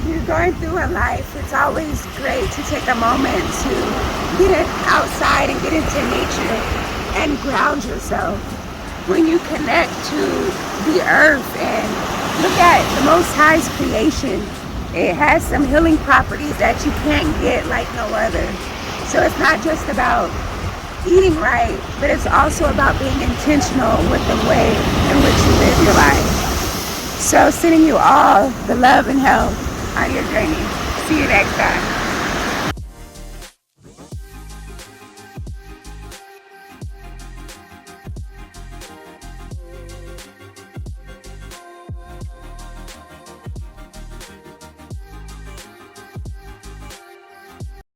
you're going through in life, it's always great to take a moment to get outside and get into nature and ground yourself. When you connect to the earth and look at the Most High's creation, it has some healing properties that you can't get like no other. So it's not just about eating right, but it's also about being intentional with the way in which you live your life. So sending you all the love and health on your journey. See you next time.